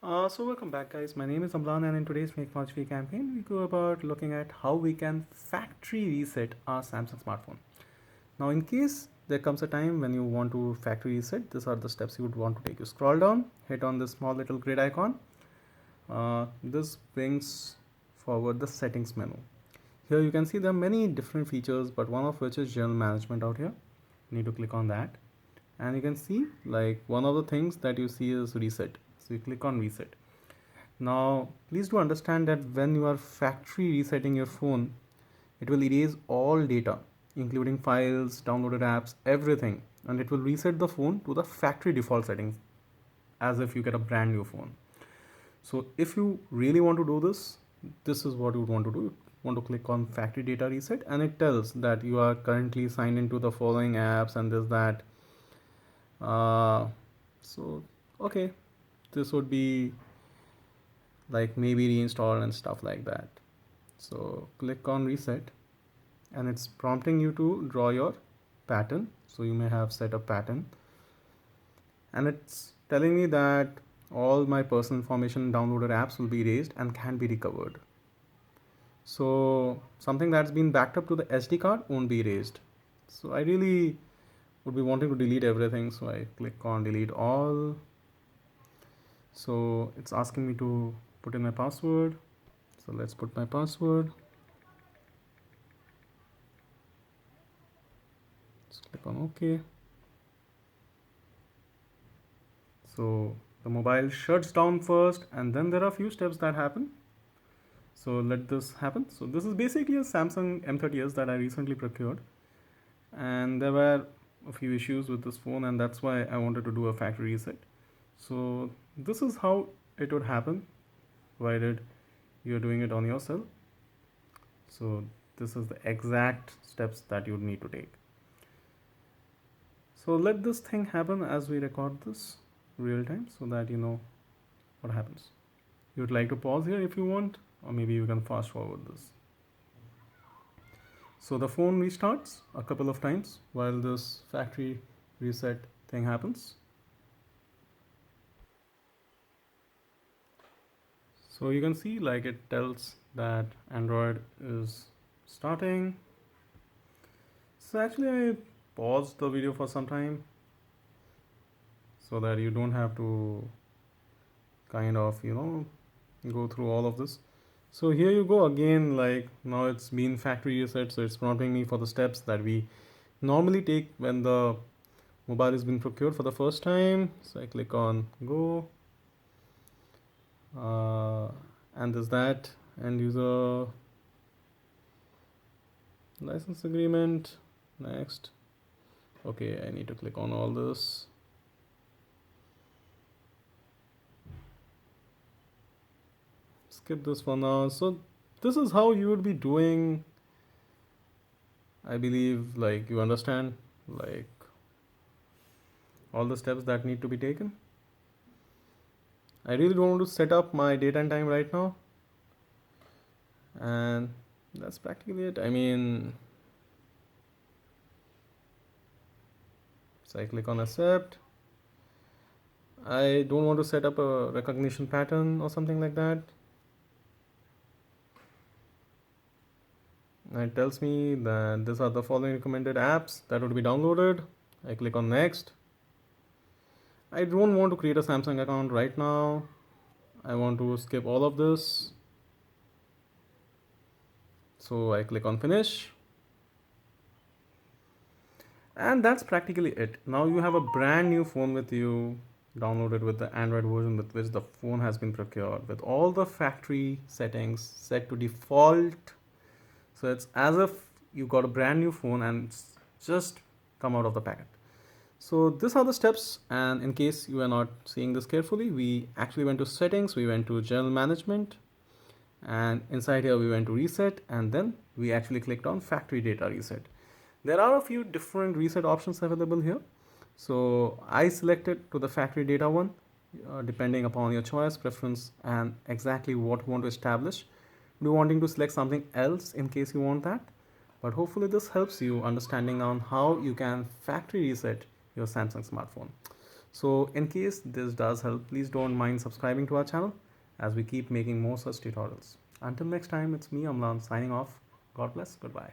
So welcome back guys, my name is Amlan and in today's Make Launch Free campaign we go about looking at how we can factory reset our Samsung smartphone. Now in case there comes a time when you want to factory reset, these are the steps you would want to take. You scroll down, hit on this small little grid icon. This brings forward the settings menu. Here you can see there are many different features, but one of which is general management out here. You need to click on that and you can see like one of the things that you see is reset. So you click on reset. Now, please do understand that when you are factory resetting your phone, it will erase all data, including files, downloaded apps, everything, and it will reset the phone to the factory default settings as if you get a brand new phone. So, if you really want to do this, this is what you would want to do. You want to click on factory data reset, and it tells that you are currently signed into the following apps and this that. So, okay, this would be like maybe reinstall and stuff like that. So click on reset and it's prompting you to draw your pattern. So you may have set a pattern and it's telling me that all my personal information downloaded apps will be erased and can be recovered. So something that's been backed up to the SD card won't be erased. So I really would be wanting to delete everything. So I click on delete all. So it's asking me to put in my password. So let's put my password. Just click on OK. So the mobile shuts down first and then there are a few steps that happen. So let this happen. So this is basically a Samsung M30s that I recently procured and there were a few issues with this phone and that's why I wanted to do a factory reset. So this is how it would happen provided you're doing it on yourself. So this is the exact steps that you would need to take. So let this thing happen as we record this real time so that you know what happens. You would like to pause here if you want, or maybe you can fast forward this. So the phone restarts a couple of times while this factory reset thing happens. So you can see like it tells that Android is starting. So actually I paused the video for some time so that you don't have to kind of go through all of this. So here you go again, like now it's been factory reset, so it's prompting me for the steps that we normally take when the mobile has been procured for the first time. So I click on go and there's that end user license agreement. Next. Okay, I need to click on all this. Skip this for now. So this is how you would be doing, I believe, like you understand like all the steps that need to be taken. I really don't want to set up my date and time right now, and that's practically it. I mean, so I click on accept. I don't want to set up a recognition pattern or something like that. And it tells me that these are the following recommended apps that would be downloaded. I click on next. I don't want to create a Samsung account right now. I want to skip all of this. So I click on finish. And that's practically it. Now you have a brand new phone with you, downloaded with the Android version with which the phone has been procured, with all the factory settings set to default. So it's as if you got a brand new phone and it's just come out of the packet. So these are the steps, and in case you are not seeing this carefully, we actually went to settings, we went to general management, and inside here we went to reset, and then we actually clicked on factory data reset. There are a few different reset options available here. So I selected to the factory data one, depending upon your choice, preference, and exactly what you want to establish. Do wanting to select something else in case you want that. But hopefully this helps you understanding on how you can factory reset your Samsung smartphone. So in case this does help, please don't mind subscribing to our channel as we keep making more such tutorials. Until next time, it's me, Amlan, signing off. God bless. Goodbye.